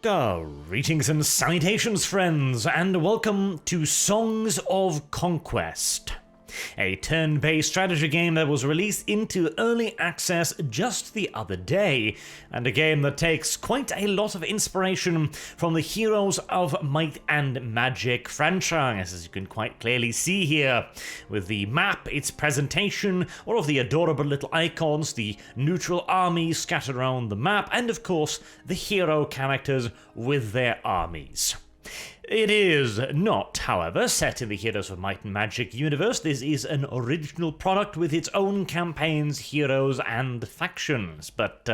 Greetings and salutations, friends, and welcome to Songs of Conquest, a turn-based strategy game that was released into early access just the other day, and a game that takes quite a lot of inspiration from the Heroes of Might and Magic franchise, as you can quite clearly see here, with the map, its presentation, all of the adorable little icons, the neutral armies scattered around the map, and of course, the hero characters with their armies. It is not, however, set in the Heroes of Might and Magic universe. This is an original product with its own campaigns, heroes, and factions. But,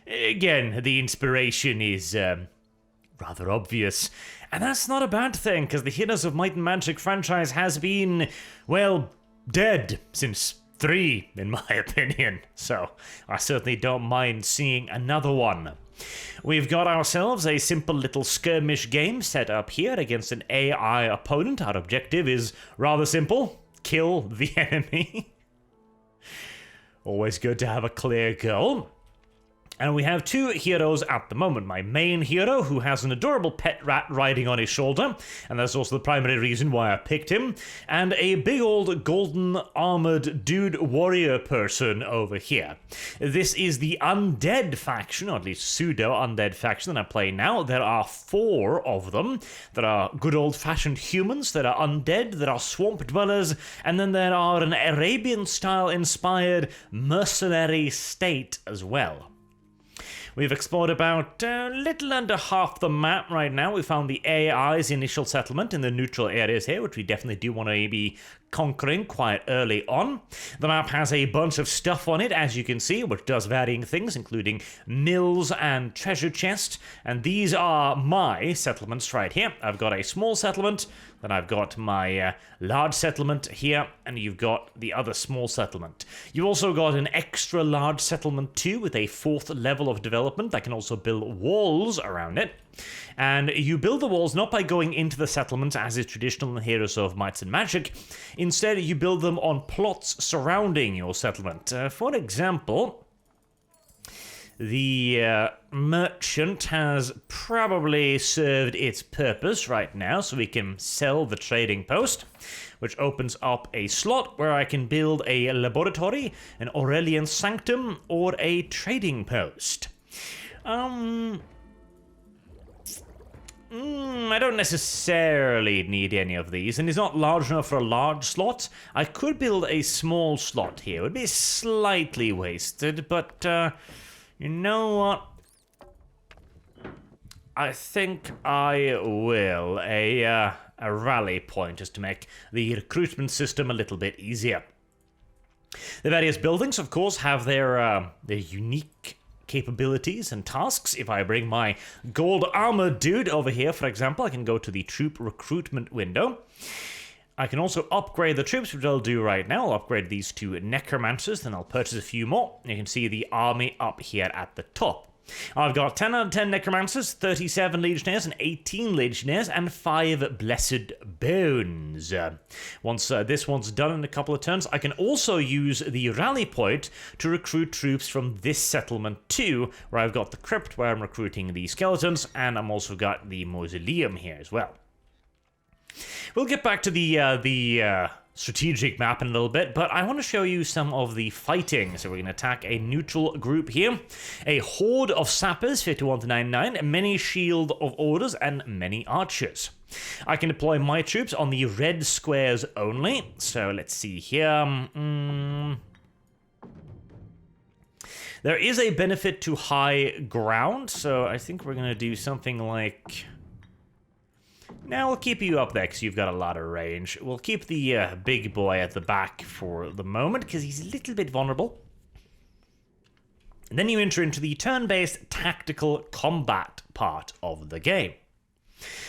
again, the inspiration is, rather obvious. And that's not a bad thing, because the Heroes of Might and Magic franchise has been, well, dead since 3, in my opinion. So, I certainly don't mind seeing another one. We've got ourselves a simple little skirmish game set up here against an AI opponent. Our objective is rather simple: kill the enemy. Always good to have a clear goal. And we have two heroes at the moment. My main hero, who has an adorable pet rat riding on his shoulder, and that's also the primary reason why I picked him, and a big old golden armored dude warrior person over here. This is the undead faction, or at least pseudo-undead faction that I'm playing now. There are 4 of them. There are good old-fashioned humans, there are undead, there are swamp dwellers, and then there are an Arabian-style inspired mercenary state as well. We've explored about a little under half the map right now. We found the AI's initial settlement in the neutral areas here, which we definitely do want to be conquering quite early on. The map has a bunch of stuff on it, as you can see, which does varying things, including mills and treasure chests, and these are my settlements right here. I've got a small settlement, then I've got my large settlement here, and you've got the other small settlement. You've also got an extra large settlement too, with a 4th level of development that can also build walls around it. And you build the walls not by going into the settlement as is traditional in Heroes of Might and Magic. Instead, you build them on plots surrounding your settlement. For example, the merchant has probably served its purpose right now, so we can sell the trading post, which opens up a slot where I can build a laboratory, an Aurelian sanctum, or a trading post. I don't necessarily need any of these, and it's not large enough for a large slot. I could build a small slot here. It would be slightly wasted, but, you know what? I think I will. A rally point, just to make the recruitment system a little bit easier. The various buildings, of course, have their unique capabilities and tasks. If I bring my gold armor dude over here, for example, I can go to the troop recruitment window. I can also upgrade the troops, which I'll do right now. I'll upgrade these to necromancers, then I'll purchase a few more. You can see the army up here at the top. I've got 10 out of 10 necromancers, 37 legionnaires, and 18 legionnaires, and 5 blessed bones. Once this one's done in a couple of turns, I can also use the rally point to recruit troops from this settlement too, where I've got the crypt where I'm recruiting the skeletons, and I'm also got the mausoleum here as well. We'll get back to the strategic map in a little bit, but I want to show you some of the fighting. So we're going to attack a neutral group here. A horde of sappers, 51 to 99, many shield of orders, and many archers. I can deploy my troops on the red squares only. So let's see here. There is a benefit to high ground, so I think we're going to do something like... Now we'll keep you up there because you've got a lot of range. We'll keep the big boy at the back for the moment because he's a little bit vulnerable. And then you enter into the turn-based tactical combat part of the game.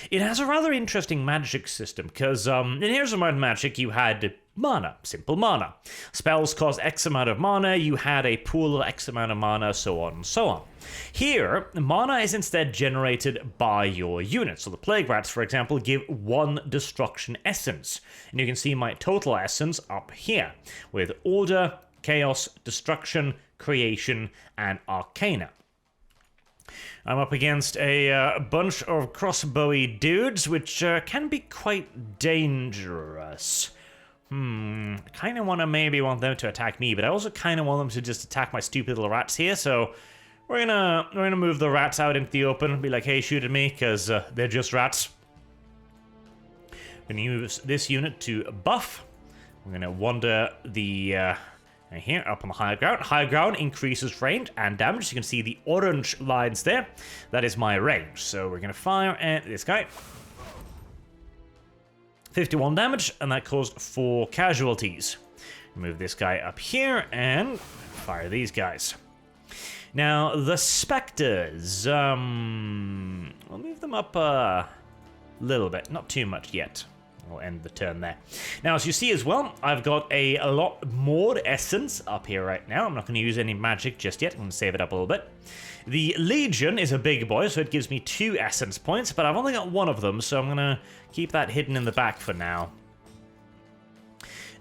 It has a rather interesting magic system because in Heroes of Might and Magic you had mana, simple mana. Spells cost X amount of mana, you had a pool of X amount of mana, so on and so on. Here, mana is instead generated by your unit. So the Plague Rats, for example, give 1 destruction essence. And you can see my total essence up here, with Order, Chaos, Destruction, Creation, and Arcana. I'm up against a bunch of crossbowy dudes, which can be quite dangerous. I kind of want them to attack me, but I also kind of want them to just attack my stupid little rats here, so we're gonna move the rats out into the open and be like, hey, shoot at me, because they're just rats. I'm gonna use this unit to buff. We're gonna wander the here up on the higher ground. Higher ground increases range and damage. You can see the orange lines there. That is my range. So we're gonna fire at this guy. 51 damage, and that caused 4 casualties. Move this guy up here and fire these guys. Now, the Spectres, I'll move them up a little bit, not too much yet. We'll end the turn there. Now, as you see as well, I've got a lot more essence up here right now. I'm not going to use any magic just yet. I'm going to save it up a little bit. The Legion is a big boy, so it gives me 2 essence points, but I've only got 1 of them, so I'm going to keep that hidden in the back for now.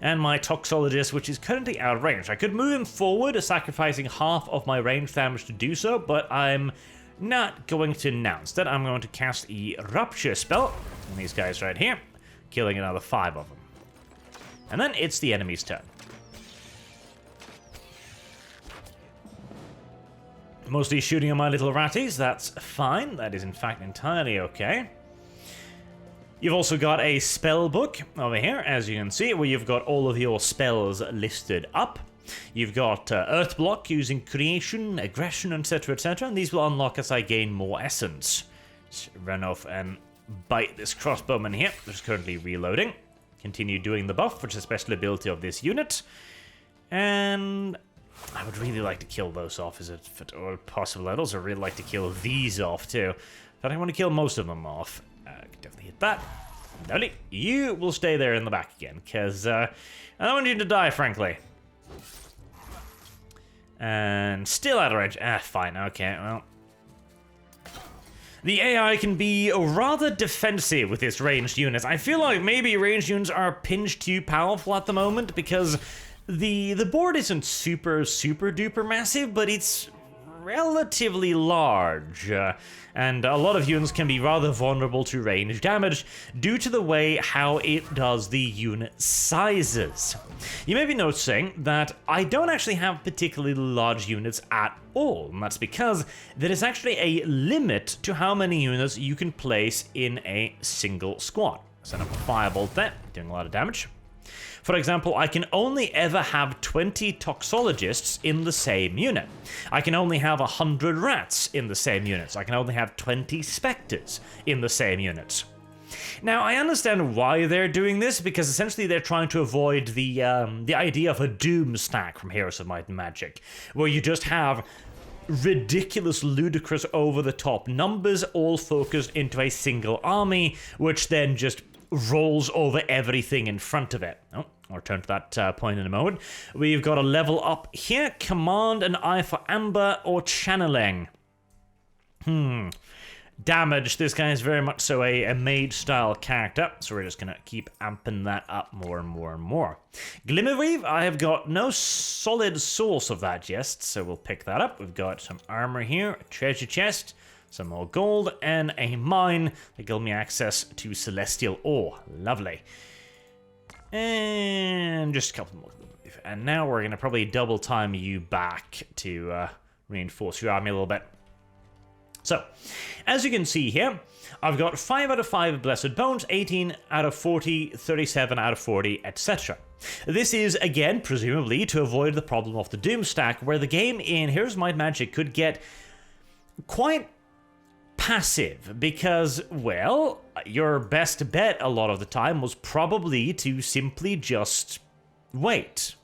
And my Toxologist, which is currently out of range. I could move him forward, sacrificing half of my range damage to do so, but I'm not going to now. Instead, I'm going to cast a Rupture spell on these guys right here, killing another 5 of them. And then it's the enemy's turn. Mostly shooting on my little ratties, that's fine. That is in fact entirely okay. You've also got a spell book over here, as you can see, where you've got all of your spells listed up. You've got Earth Block using Creation, Aggression, etc., etc., and these will unlock as I gain more essence. Let's run off and bite this crossbowman here, which is currently reloading. Continue doing the buff, which is a special ability of this unit. And I would really like to kill those off, if at all possible. I'd also really like to kill these off, too. But I want to kill most of them off. I can definitely hit that. Lovely. You will stay there in the back again, because I don't want you to die, frankly. And still out of range. Fine. Okay, well. The AI can be rather defensive with its ranged units. I feel like maybe ranged units are pinched too powerful at the moment, because the board isn't super duper massive, but it's relatively large. And a lot of units can be rather vulnerable to range damage due to the way how it does the unit sizes. You may be noticing that I don't actually have particularly large units at all, and that's because there is actually a limit to how many units you can place in a single squad. Set up a firebolt there, doing a lot of damage. For example, I can only ever have 20 Toxologists in the same unit. I can only have 100 Rats in the same units. I can only have 20 Spectres in the same units. Now, I understand why they're doing this, because essentially they're trying to avoid the idea of a Doom stack from Heroes of Might and Magic, where you just have ridiculous, ludicrous, over-the-top numbers all focused into a single army, which then just rolls over everything in front of it. Oh, I'll return to that point in a moment. We've got a level up here. Command, an Eye for Amber, or Channeling. Damage. This guy is very much so a mage-style character, so we're just going to keep amping that up more and more and more. Glimmerweave, I have got no solid source of that just, so we'll pick that up. We've got some armor here, a treasure chest, some more gold, and a mine that gives me access to celestial ore. Lovely. And just a couple more. And now we're going to probably double time you back to reinforce your army a little bit. So, as you can see here, I've got 5 out of 5 Blessed Bones, 18 out of 40, 37 out of 40, etc. This is, again, presumably to avoid the problem of the Doom stack, where the game in Heroes of Might and Magic could get quite passive, because, well, your best bet a lot of the time was probably to simply just wait,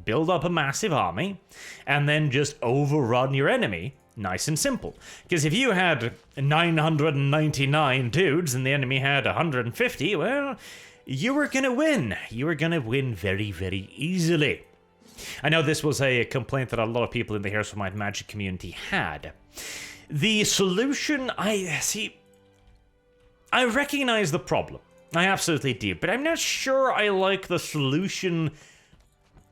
build up a massive army, and then just overrun your enemy, nice and simple. Because if you had 999 dudes and the enemy had 150, well, you were gonna win. You were gonna win very, very easily. I know this was a complaint that a lot of people in the Heroes of Might and Magic community had. The solution, I recognize the problem. I absolutely do, but I'm not sure I like the solution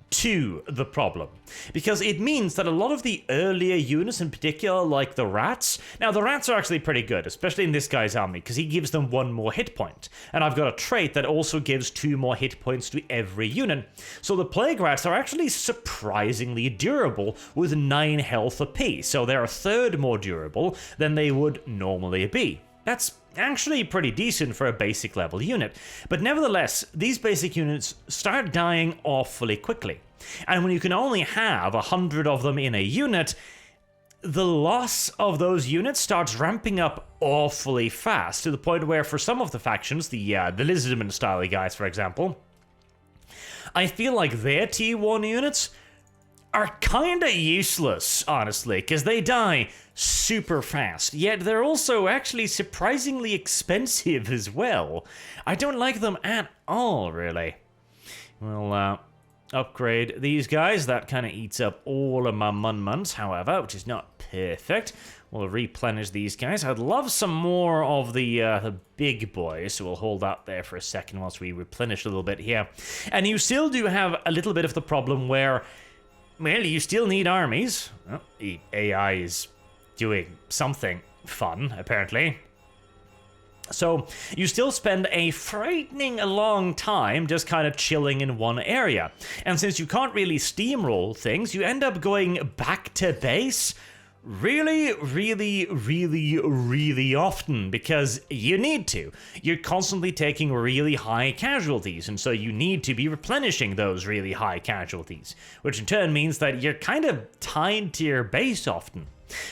to the problem, because it means that a lot of the earlier units in particular, like the rats, now the rats are actually pretty good, especially in this guy's army, because he gives them 1 more hit point, and I've got a trait that also gives 2 more hit points to every unit, so the plague rats are actually surprisingly durable with 9 health apiece, so they're a third more durable than they would normally be. That's actually pretty decent for a basic level unit, but nevertheless, these basic units start dying awfully quickly. And when you can only have 100 of them in a unit, the loss of those units starts ramping up awfully fast, to the point where for some of the factions, the Lizardman style guys for example, I feel like their T1 units are kinda useless, honestly, because they die super fast, yet they're also actually surprisingly expensive as well. I don't like them at all, really. We'll upgrade these guys. That kind of eats up all of my mun-muns, however, which is not perfect. We'll replenish these guys. I'd love some more of the big boys, so we'll hold that there for a second whilst we replenish a little bit here. And you still do have a little bit of the problem where, well, you still need armies. Oh, the AI is doing something fun, apparently. So you still spend a frightening long time just kind of chilling in one area. And since you can't really steamroll things, you end up going back to base really often, because you need to. You're constantly taking really high casualties, and so you need to be replenishing those really high casualties, which in turn means that you're kind of tied to your base often.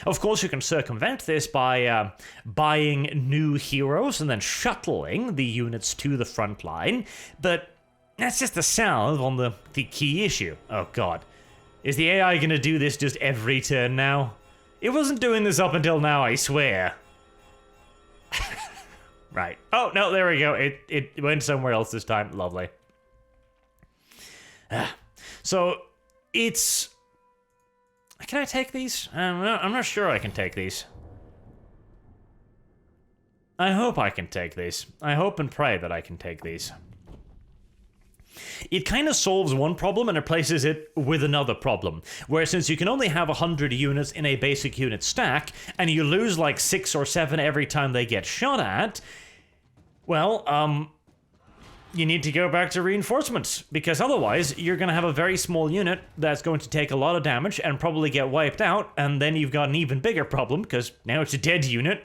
Of course, you can circumvent this by buying new heroes and then shuttling the units to the front line, but that's just a salve on the key issue. Oh god. Is the AI gonna do this just every turn now? It wasn't doing this up until now, I swear. Right. Oh, no, there we go. It went somewhere else this time. Lovely. So, it's... Can I take these? I'm not sure I can take these. I hope I can take these. I hope and pray that I can take these. It kind of solves one problem and replaces it with another problem, where since you can only have 100 units in a basic unit stack, and you lose like 6 or 7 every time they get shot at, well, you need to go back to reinforcements, because otherwise you're going to have a very small unit that's going to take a lot of damage and probably get wiped out, and then you've got an even bigger problem, because now it's a dead unit,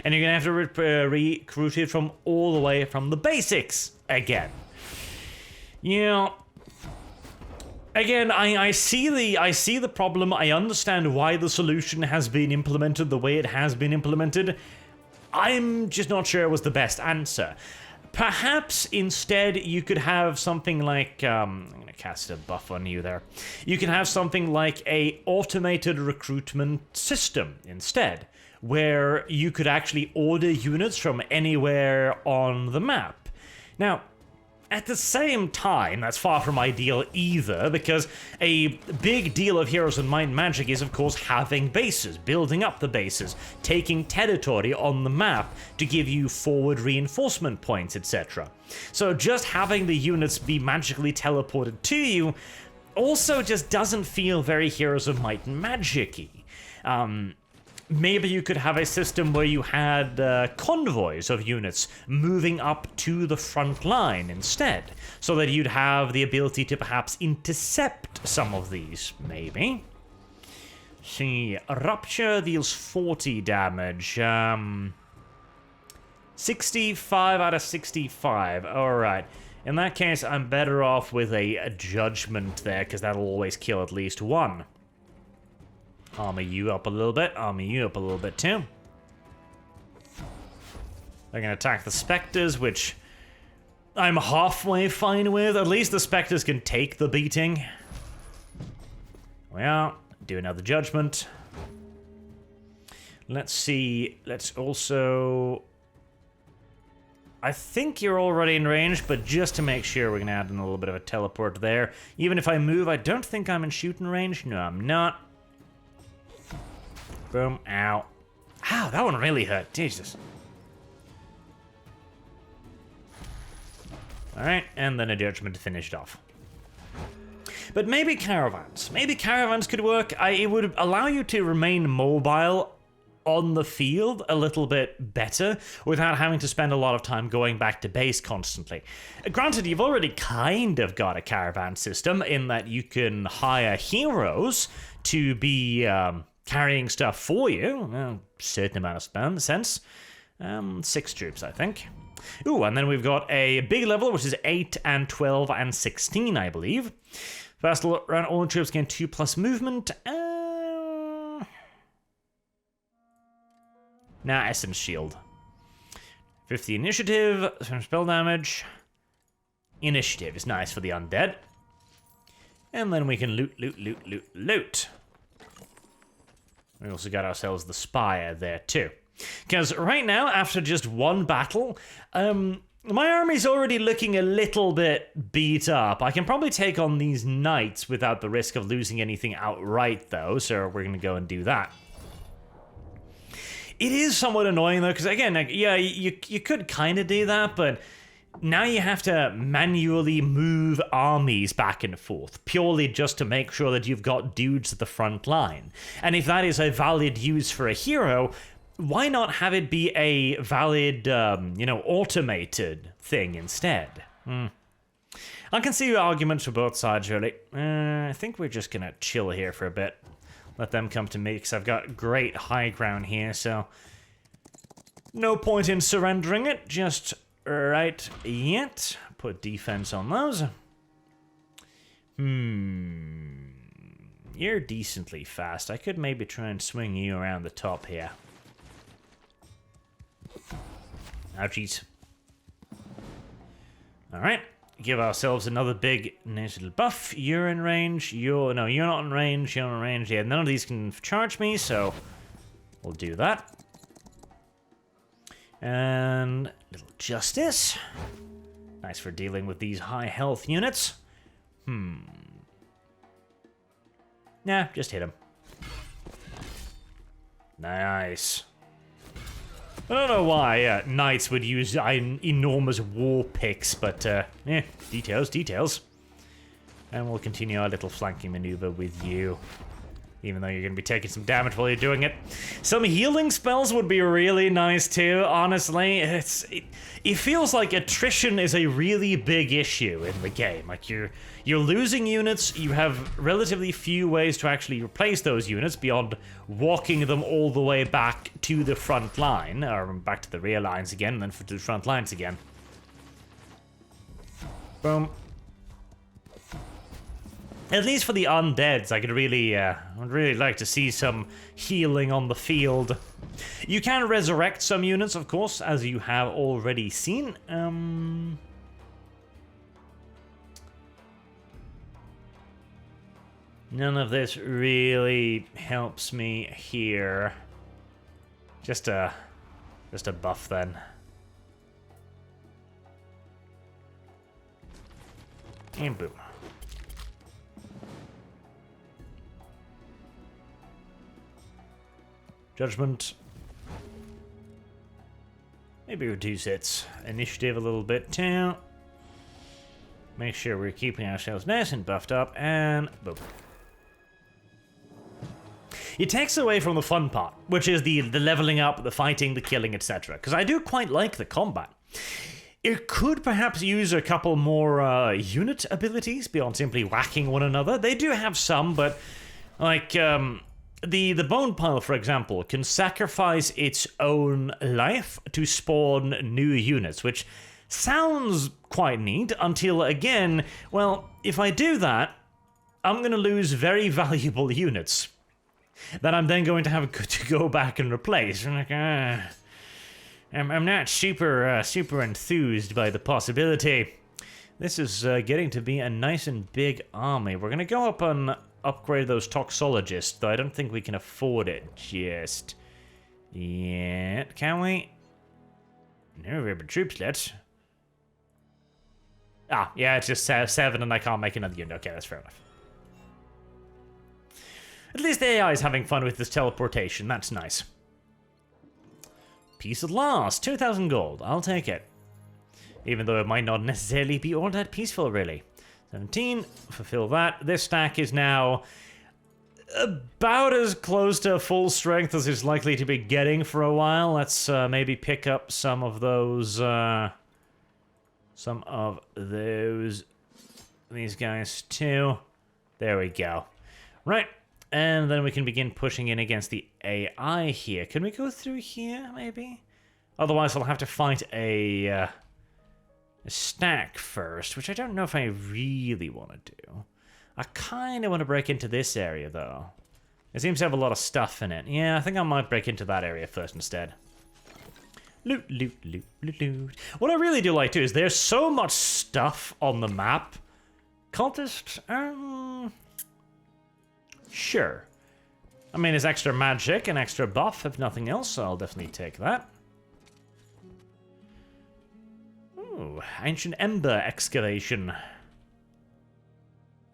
and you're going to have to recruit it from all the way from the basics again. Yeah. Again, I see the problem. I understand why the solution has been implemented the way it has been implemented. I'm just not sure it was the best answer. Perhaps instead you could have something like, I'm going to cast a buff on you there. You can have something like a automated recruitment system instead, where you could actually order units from anywhere on the map. Now, at the same time, that's far from ideal either, because a big deal of Heroes of Might and Magic is, of course, having bases, building up the bases, taking territory on the map to give you forward reinforcement points, etc. So just having the units be magically teleported to you also just doesn't feel very Heroes of Might and Magic-y. Maybe you could have a system where you had convoys of units moving up to the front line instead, so that you'd have the ability to perhaps intercept some of these, maybe. See, Rupture deals 40 damage. 65 out of 65, alright. In that case, I'm better off with a Judgment there, because that'll always kill at least one. Armor you up a little bit, armor you up a little bit too. They're gonna attack the Spectres, which I'm halfway fine with. At least the Spectres can take the beating. Well, do another Judgment. Let's see, let's also... I think you're already in range, but just to make sure, we're gonna add in a little bit of a teleport there. Even if I move, I don't think I'm in shooting range. No, I'm not. Boom, ow. Ow, that one really hurt, Jesus. Alright, and then a Judgment to finish it off. But maybe caravans. Maybe caravans could work. It would allow you to remain mobile on the field a little bit better without having to spend a lot of time going back to base constantly. Granted, you've already kind of got a caravan system in that you can hire heroes to be carrying stuff for you. A certain amount of sense. 6 troops, I think. Ooh, and then we've got a big level, which is 8 and 12 and 16, I believe. First round, all troops gain 2+ movement. Essence Shield. 50 initiative, some spell damage. Initiative is nice for the undead. And then we can loot. We also got ourselves the Spire there too. Because right now, after just one battle, my army's already looking a little bit beat up. I can probably take on these knights without the risk of losing anything outright though, so we're going to go and do that. It is somewhat annoying though, because again, yeah, you could kind of do that, but now you have to manually move armies back and forth, purely just to make sure that you've got dudes at the front line. And if that is a valid use for a hero, why not have it be a valid, automated thing instead? I can see arguments for both sides, really. I think we're just gonna chill here for a bit. Let them come to me, because I've got great high ground here, so no point in surrendering it just right yet. Put defense on those. You're decently fast. I could maybe try and swing you around the top here. Ouchies. Alright. Give ourselves another big nice little buff. You're in range. You're not in range. You're in range. Yeah, none of these can charge me, so we'll do that. And little justice. Nice for dealing with these high health units. Nah, just hit him. Nice. I don't know why knights would use enormous war picks, but details. And we'll continue our little flanking maneuver with you, even though you're going to be taking some damage while you're doing it. Some healing spells would be really nice too, honestly. It feels like attrition is a really big issue in the game. Like, you're losing units, you have relatively few ways to actually replace those units beyond walking them all the way back to the front line, or back to the rear lines again, and then to the front lines again. Boom. At least for the undeads, I'd really like to see some healing on the field. You can resurrect some units, of course, as you have already seen. None of this really helps me here. Just a buff then. And boom. Judgment. Maybe reduce its initiative a little bit too. Make sure we're keeping ourselves nice and buffed up, and boom. It takes away from the fun part, which is the leveling up, the fighting, the killing, etc. Because I do quite like the combat. It could perhaps use a couple more unit abilities beyond simply whacking one another. They do have some, but like the bone pile, for example, can sacrifice its own life to spawn new units, which sounds quite neat until, again, well, if I do that, I'm going to lose very valuable units that I'm then going to have to go back and replace. I'm like, I'm not super enthused by the possibility. This is getting to be a nice and big army. We're going to go up and upgrade those toxologists, though I don't think we can afford it just yet. Can we? No, we have troops left. Ah, yeah, it's just 7 and I can't make another unit. Okay, that's fair enough. At least the AI is having fun with this teleportation. That's nice. Peace at last. 2,000 gold. I'll take it. Even though it might not necessarily be all that peaceful, really. 17, fulfill that. This stack is now about as close to full strength as it's likely to be getting for a while. Let's maybe pick up some of those, these guys too. There we go. Right, and then we can begin pushing in against the AI here. Can we go through here, maybe? Otherwise, I'll have to fight a stack first, which I don't know if I really want to do. I kind of want to break into this area, though. It seems to have a lot of stuff in it. Yeah, I think I might break into that area first instead. Loot, loot, loot, loot, loot. What I really do like, too, is there's so much stuff on the map. Cultist? Sure. I mean, it's extra magic and extra buff, if nothing else, so I'll definitely take that. Ooh, ancient ember excavation.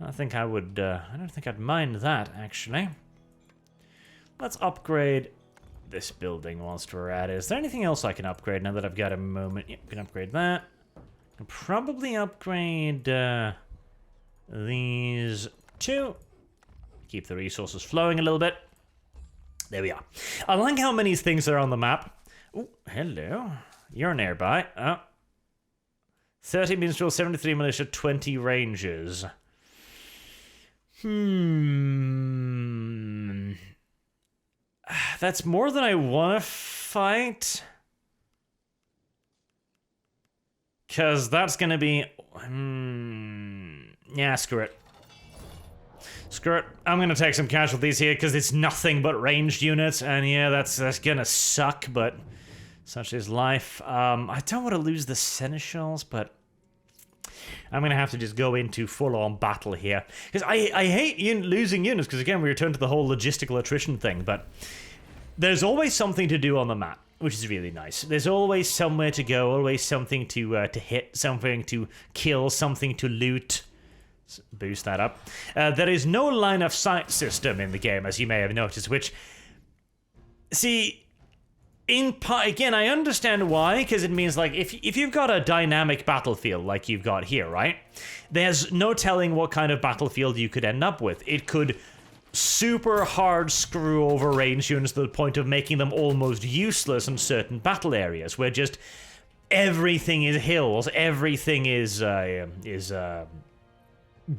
I think I would, I don't think I'd mind that, actually. Let's upgrade this building whilst we're at it. Is there anything else I can upgrade now that I've got a moment? Yep, can upgrade that. Can probably upgrade, these two. Keep the resources flowing a little bit. There we are. I like how many things are on the map. Oh, hello. You're nearby. Oh. 30 minstrel, 73 militia, 20 rangers. That's more than I want to fight. Because that's going to be... yeah, screw it. Screw it. I'm going to take some casualties here because it's nothing but ranged units. And yeah, that's going to suck, but such is life. I don't want to lose the seneschals, but... I'm going to have to just go into full-on battle here. Because I hate losing units, because again, we return to the whole logistical attrition thing, but there's always something to do on the map, which is really nice. There's always somewhere to go, always something to hit, something to kill, something to loot. Let's boost that up. There is no line-of-sight system in the game, as you may have noticed, which... See... In part, again, I understand why, because it means, like, if you've got a dynamic battlefield like you've got here, right? There's no telling what kind of battlefield you could end up with. It could super hard screw over range units to the point of making them almost useless in certain battle areas, where just everything is hills, everything is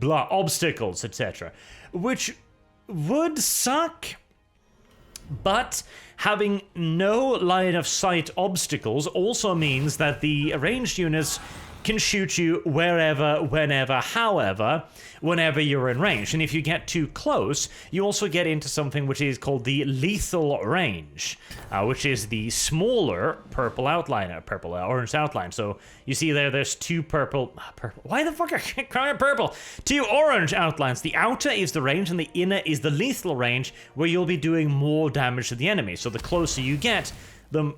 obstacles, etc. Which would suck, but... having no line of sight obstacles also means that the ranged units can shoot you wherever, whenever, however, whenever you're in range. And if you get too close, you also get into something which is called the lethal range, which is the smaller purple outline, orange outline. So you see there's two purple. Why the fuck are I crying purple? Two orange outlines. The outer is the range, and the inner is the lethal range, where you'll be doing more damage to the enemy. So the closer you get, the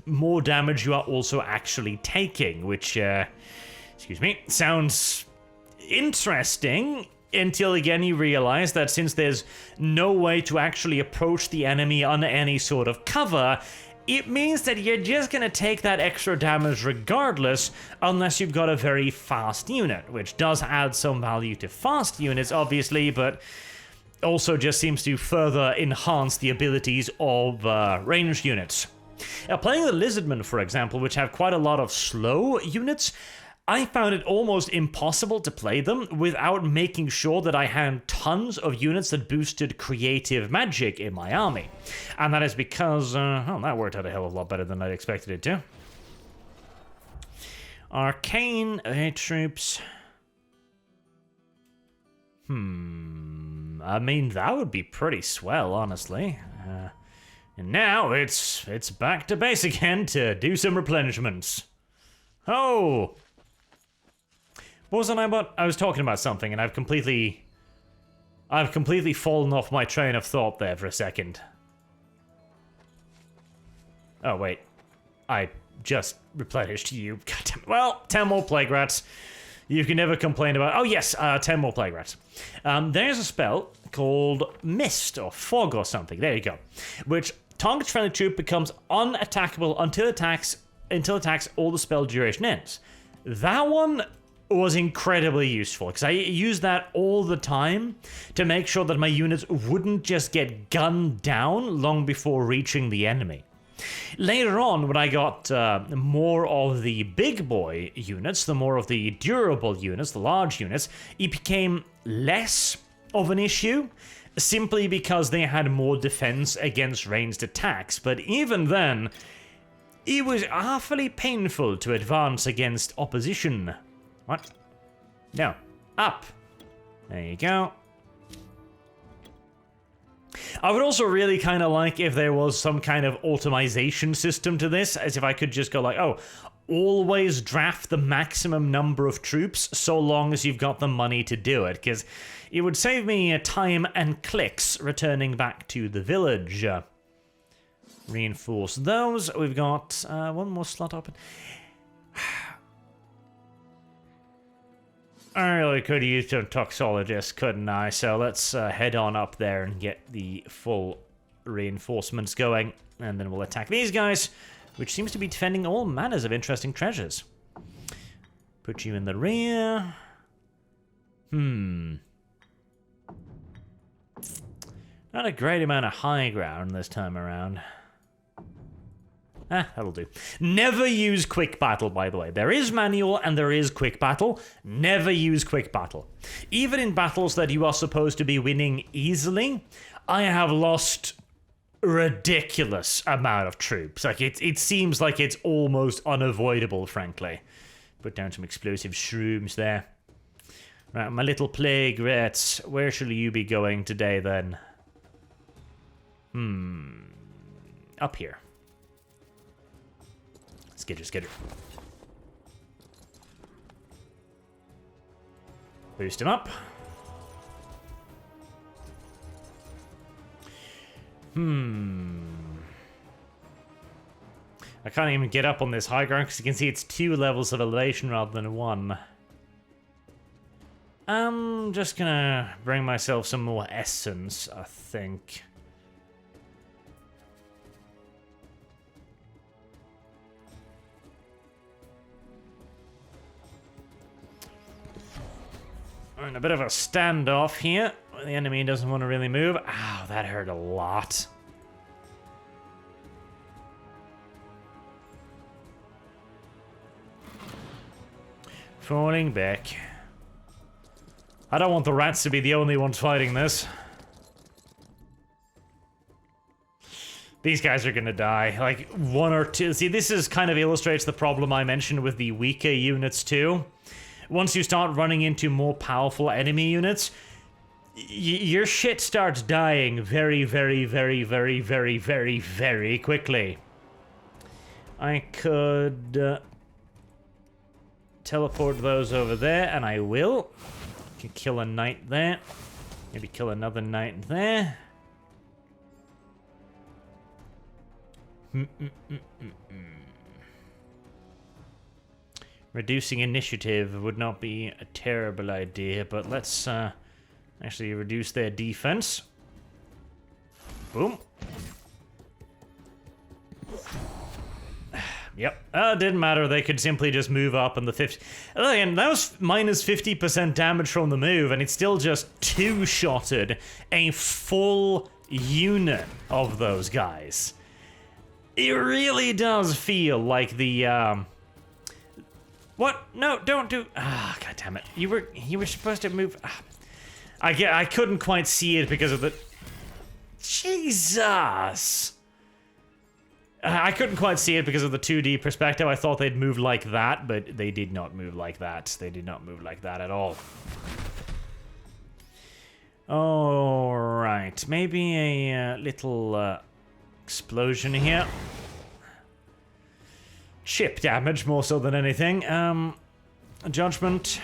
more damage you are also actually taking, which, excuse me, sounds interesting until again you realize that since there's no way to actually approach the enemy under any sort of cover, it means that you're just gonna take that extra damage regardless, unless you've got a very fast unit, which does add some value to fast units, obviously, but also just seems to further enhance the abilities of ranged units. Playing the Lizardmen, for example, which have quite a lot of slow units, I found it almost impossible to play them without making sure that I had tons of units that boosted creative magic in my army. And that is because, that worked out a hell of a lot better than I expected it to. Arcane troops. I mean, that would be pretty swell, honestly. And now it's back to base again to do some replenishments. Oh! What was I about? I was talking about something and I've completely fallen off my train of thought there for a second. Oh, wait. I just replenished you. God damn it. Well, 10 more plague rats. You can never complain about... Oh, yes, 10 more plague rats. There's a spell called Mist or Fog or something. There you go. Which target friendly troop becomes unattackable until attacks all the spell duration ends. That one was incredibly useful, because I used that all the time to make sure that my units wouldn't just get gunned down long before reaching the enemy. Later on, when I got more of the big boy units, the more of the durable units, the large units, it became less of an issue, simply because they had more defense against ranged attacks. But even then, it was awfully painful to advance against opposition. What? No. Up. There you go. I would also really kind of like if there was some kind of automation system to this, as if I could just go like, oh, always draft the maximum number of troops so long as you've got the money to do it, because it would save me time and clicks returning back to the village. Reinforce those. We've got one more slot open. I really could use some toxologists, couldn't I? So let's head on up there and get the full reinforcements going. And then we'll attack these guys, which seems to be defending all manners of interesting treasures. Put you in the rear. Not a great amount of high ground this time around. That'll do. Never use quick battle, by the way. There is manual and there is quick battle. Never use quick battle. Even in battles that you are supposed to be winning easily, I have lost a ridiculous amount of troops. Like, it seems like it's almost unavoidable, frankly. Put down some explosive shrooms there. Right, my little plague rats. Where shall you be going today, then? Up here. Skitter. Boost him up. I can't even get up on this high ground because you can see it's 2 levels of elevation rather than 1. I'm just gonna bring myself some more essence, I think. We're in a bit of a standoff here. The enemy doesn't want to really move. Ow, that hurt a lot. Falling back. I don't want the rats to be the only ones fighting this. These guys are gonna die. Like, 1 or 2. See, this is kind of illustrates the problem I mentioned with the weaker units too. Once you start running into more powerful enemy units, your shit starts dying very, very, very, very, very, very, very quickly. I could teleport those over there, and I will. Can kill a knight there. Maybe kill another knight there. Reducing initiative would not be a terrible idea, but let's actually reduce their defense. Boom. Yep. Didn't matter. They could simply just move up and the 50... Again, that was minus 50% damage from the move, and it still just two-shotted a full unit of those guys. It really does feel like the, What? No, don't do... Ah, God damn it. You were supposed to move... I couldn't quite see it because of the... Jesus! I couldn't quite see it because of the 2D perspective. I thought they'd move like that, but they did not move like that. They did not move like that at all. Alright, maybe a little explosion here. Chip damage more so than anything. Judgment.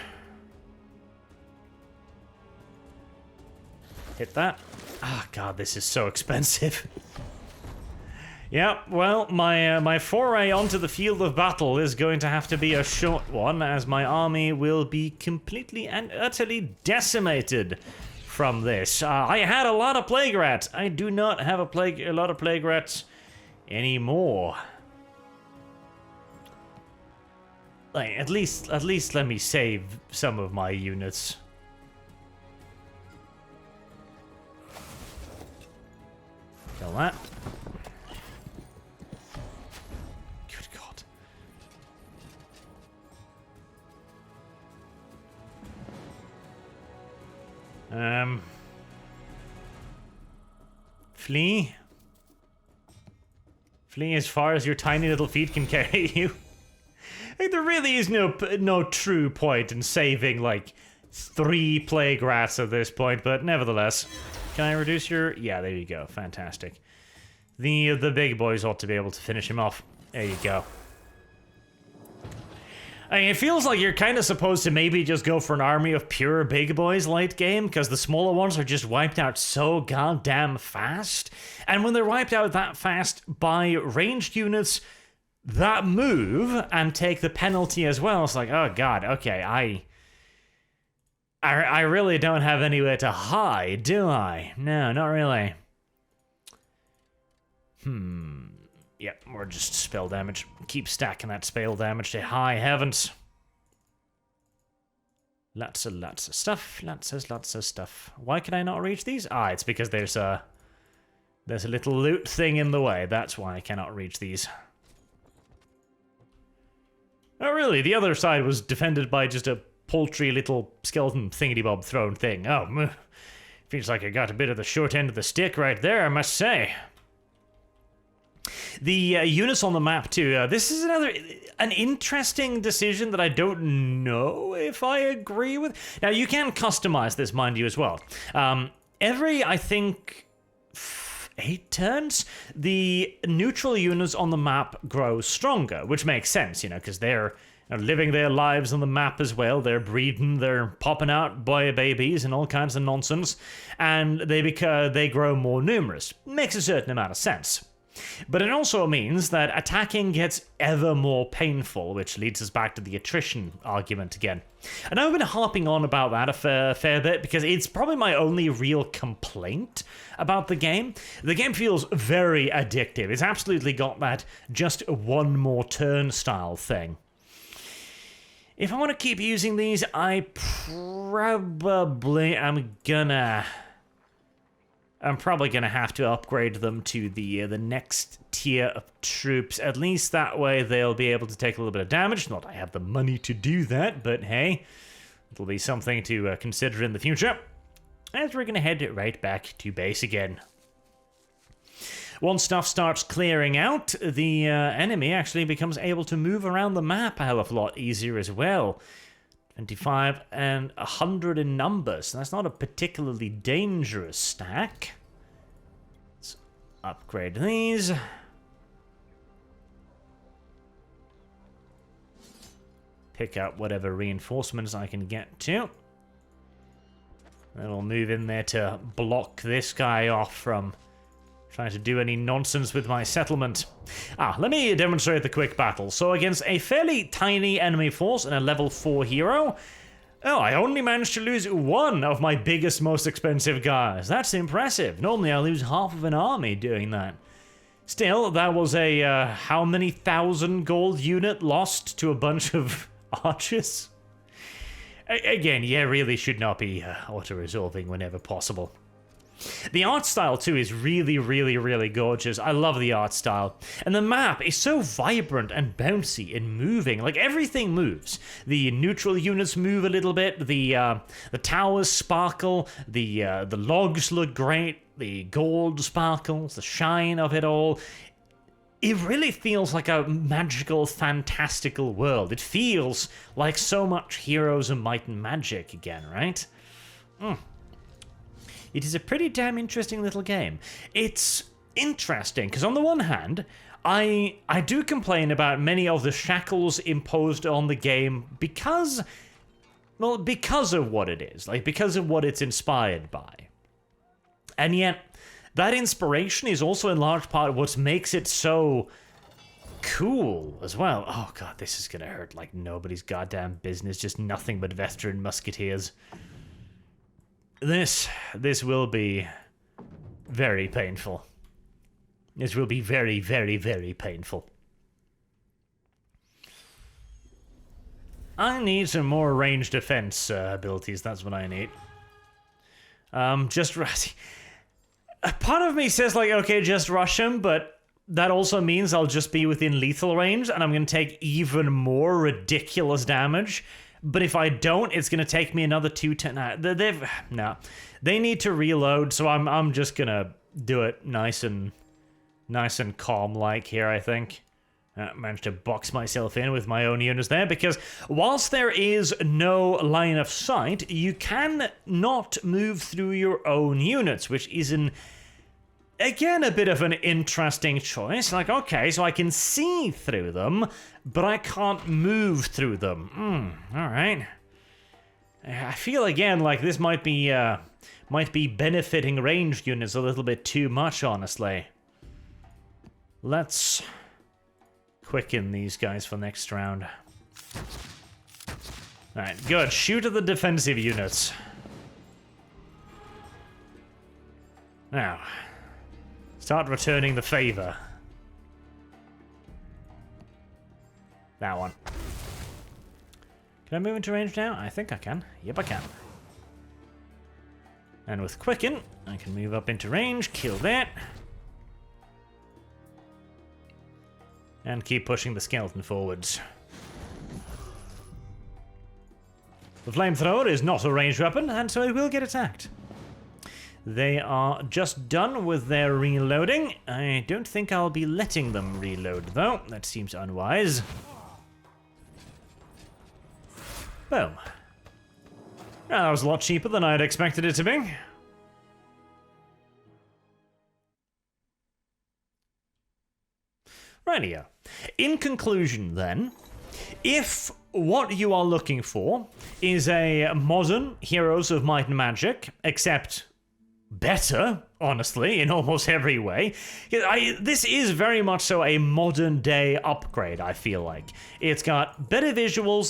Hit that. Ah, God, this is so expensive. Yeah, well, my foray onto the field of battle is going to have to be a short one, as my army will be completely and utterly decimated from this. I had a lot of plague rats. I do not have a lot of plague rats anymore. Like, at least let me save some of my units. Kill that. Good God. Flee. Flee as far as your tiny little feet can carry you. Like, there really is no true point in saving, like, 3 plague rats at this point, but nevertheless. Can I reduce your... Yeah, there you go. Fantastic. The big boys ought to be able to finish him off. There you go. I mean, it feels like you're kind of supposed to maybe just go for an army of pure big boys late game, because the smaller ones are just wiped out so goddamn fast. And when they're wiped out that fast by ranged units that move and take the penalty as well, it's like, oh god, okay, I really don't have anywhere to hide, do I? No, not really. Yep, we're just spell damage. Keep stacking that spell damage to high heavens. Lots of stuff. Lots of stuff. Why can I not reach these? Ah, it's because there's a little loot thing in the way. That's why I cannot reach these. Oh, really? The other side was defended by just a paltry little skeleton thingy-bob thrown thing. Oh, feels like I got a bit of the short end of the stick right there, I must say. The units on the map too. This is an interesting decision that I don't know if I agree with. Now you can customize this, mind you, as well. Every, I think, 8 turns, the neutral units on the map grow stronger, which makes sense, you know, because they're living their lives on the map as well. They're breeding, they're popping out boy babies and all kinds of nonsense, and they grow more numerous. Makes a certain amount of sense. But it also means that attacking gets ever more painful, which leads us back to the attrition argument again. And I've been harping on about that a fair bit because it's probably my only real complaint about the game. The game feels very addictive. It's absolutely got that just one more turn style thing. If I want to keep using these, I probably I'm probably gonna have to upgrade them to the next tier of troops. At least that way they'll be able to take a little bit of damage. Not that I have the money to do that, but hey, it'll be something to consider in the future. As we're gonna head right back to base again. Once stuff starts clearing out, the enemy actually becomes able to move around the map a hell of a lot easier as well. 25 and 100 in numbers. That's not a particularly dangerous stack. Let's upgrade these. Pick up whatever reinforcements I can get to. Then we'll move in there to block this guy off from trying to do any nonsense with my settlement. Let me demonstrate the quick battle. So against a fairly tiny enemy force and a level 4 hero, I only managed to lose 1 of my biggest, most expensive guys. That's impressive. Normally I lose half of an army doing that. Still, that was a how many thousand gold unit lost to a bunch of archers? Again, yeah, really should not be auto-resolving whenever possible. The art style, too, is really, really, really gorgeous. I love the art style. And the map is so vibrant and bouncy and moving. Like, everything moves. The neutral units move a little bit. The towers sparkle. The logs look great. The gold sparkles. The shine of it all. It really feels like a magical, fantastical world. It feels like so much Heroes of Might and Magic again, right? It is a pretty damn interesting little game. It's interesting, because on the one hand, I do complain about many of the shackles imposed on the game because of what it is, like because of what it's inspired by. And yet, that inspiration is also in large part what makes it so cool as well. Oh god, this is gonna hurt like nobody's goddamn business, just nothing but veteran musketeers. This will be very painful. This will be very, very, very painful. I need some more range defense abilities, that's what I need. Just rush. Part of me says, like, okay, just rush him, but that also means I'll just be within lethal range, and I'm going to take even more ridiculous damage. But if I don't, it's going to take me another 210. No. They need to reload, so I'm just going to do it nice and calm-like here, I think. Managed to box myself in with my own units there, because whilst there is no line of sight, you can not move through your own units, which is again a bit of an interesting choice. Like, okay, so I can see through them, but I can't move through them. Alright. I feel again like this might be benefiting ranged units a little bit too much, honestly. Let's quicken these guys for next round. Alright, good. Shoot at the defensive units. Now, start returning the favor. That one. Can I move into range now? I think I can. Yep, I can. And with quicken, I can move up into range, kill that. And keep pushing the skeleton forwards. The flamethrower is not a ranged weapon, and so it will get attacked. They are just done with their reloading. I don't think I'll be letting them reload, though. That seems unwise. Boom. That was a lot cheaper than I'd expected it to be. Rightio. In conclusion, then, if what you are looking for is a modern Heroes of Might and Magic, except better, honestly, in almost every way. This is very much so a modern day upgrade, I feel like. It's got better visuals,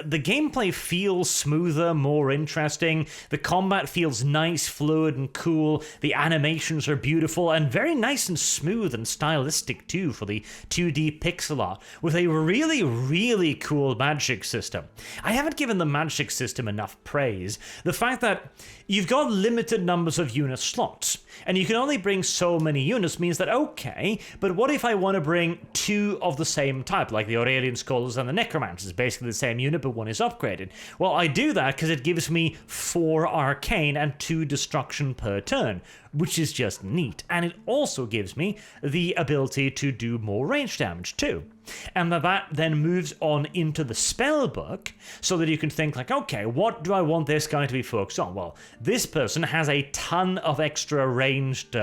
the gameplay feels smoother, more interesting, the combat feels nice, fluid, and cool, the animations are beautiful, and very nice and smooth and stylistic too for the 2D pixel art, with a really, really cool magic system. I haven't given the magic system enough praise. The fact that you've got limited numbers of unit slots, and you can only bring so many units means that, okay, but what if I want to bring two of the same type, like the Aurelian Scholars and the Necromancers, basically the same unit, but one is upgraded? Well, I do that because it gives me 4 Arcane and 2 Destruction per turn, which is just neat. And it also gives me the ability to do more range damage too. And that then moves on into the spell book, so that you can think like, okay, what do I want this guy to be focused on? Well, this person has a ton of extra ranged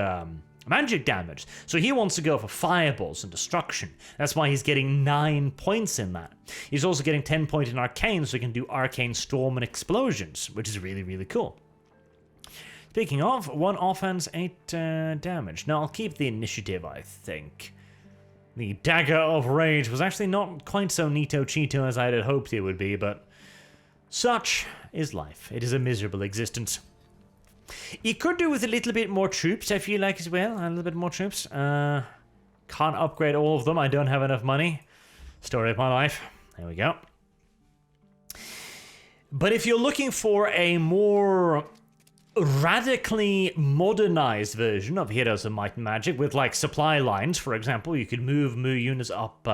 magic damage, so he wants to go for fireballs and destruction. That's why he's getting 9 points in that. He's also getting 10 points in Arcane, so he can do Arcane Storm and Explosions, which is really, really cool. Speaking of, 1 offense, 8 damage. Now, I'll keep the initiative, I think. The Dagger of Rage was actually not quite so neato cheeto as I had hoped it would be, but such is life. It is a miserable existence. You could do with a little bit more troops, I feel like, as well. A little bit more troops. Can't upgrade all of them. I don't have enough money. Story of my life. There we go. But if you're looking for a more radically modernized version of Heroes of Might and Magic with like supply lines, for example, you could move units up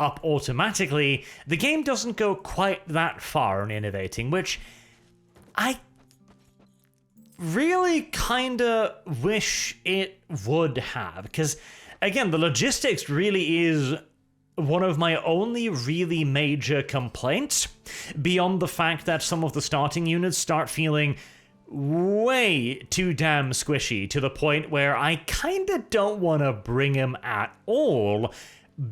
automatically. The game doesn't go quite that far in innovating, which I really kinda wish it would have, because again, the logistics really is one of my only really major complaints, beyond the fact that some of the starting units start feeling way too damn squishy, to the point where I kinda don't want to bring them at all,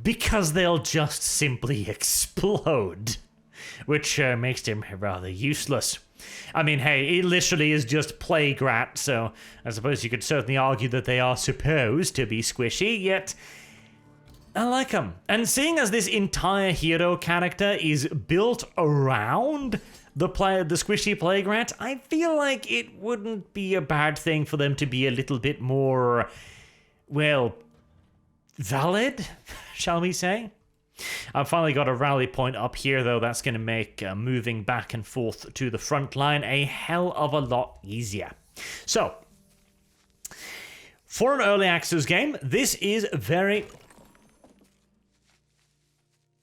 because they'll just simply explode, which makes them rather useless. I mean, hey, it literally is just Plague Rat, so I suppose you could certainly argue that they are supposed to be squishy, yet I like them. And seeing as this entire hero character is built around the squishy Plague Rat, I feel like it wouldn't be a bad thing for them to be a little bit more, well, valid, shall we say? I've finally got a rally point up here, though. That's going to make moving back and forth to the front line a hell of a lot easier. So, for an early access game, this is very...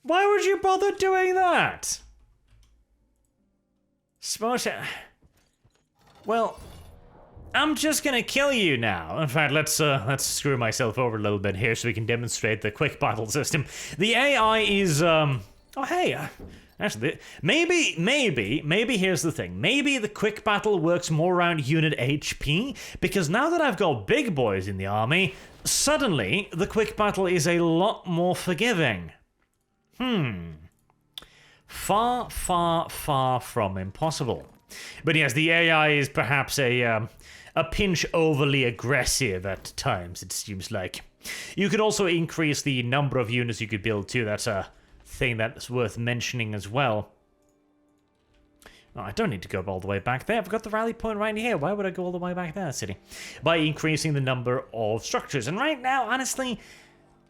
Why would you bother doing that? Well, I'm just gonna kill you now. In fact, let's screw myself over a little bit here so we can demonstrate the quick battle system. The AI is oh hey, actually, maybe here's the thing. Maybe the quick battle works more around unit HP, because now that I've got big boys in the army, suddenly the quick battle is a lot more forgiving. Far, far, far from impossible. But yes, the AI is perhaps a pinch overly aggressive at times, it seems like. You could also increase the number of units you could build too. That's a thing that's worth mentioning as well. Oh, I don't need to go all the way back there. I've got the rally point right here. Why would I go all the way back there, city? By increasing the number of structures. And right now, honestly,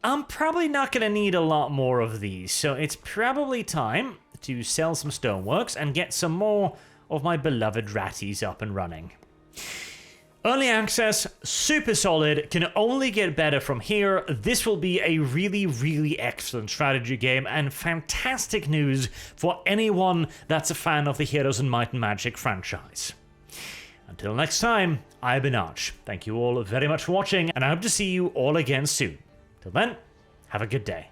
I'm probably not going to need a lot more of these. So it's probably time to sell some stoneworks and get some more of my beloved ratties up and running. Early access, super solid, can only get better from here. This will be a really, really excellent strategy game and fantastic news for anyone that's a fan of the Heroes and Might and Magic franchise. Until next time, I've been Arch. Thank you all very much for watching, and I hope to see you all again soon. Till then, have a good day.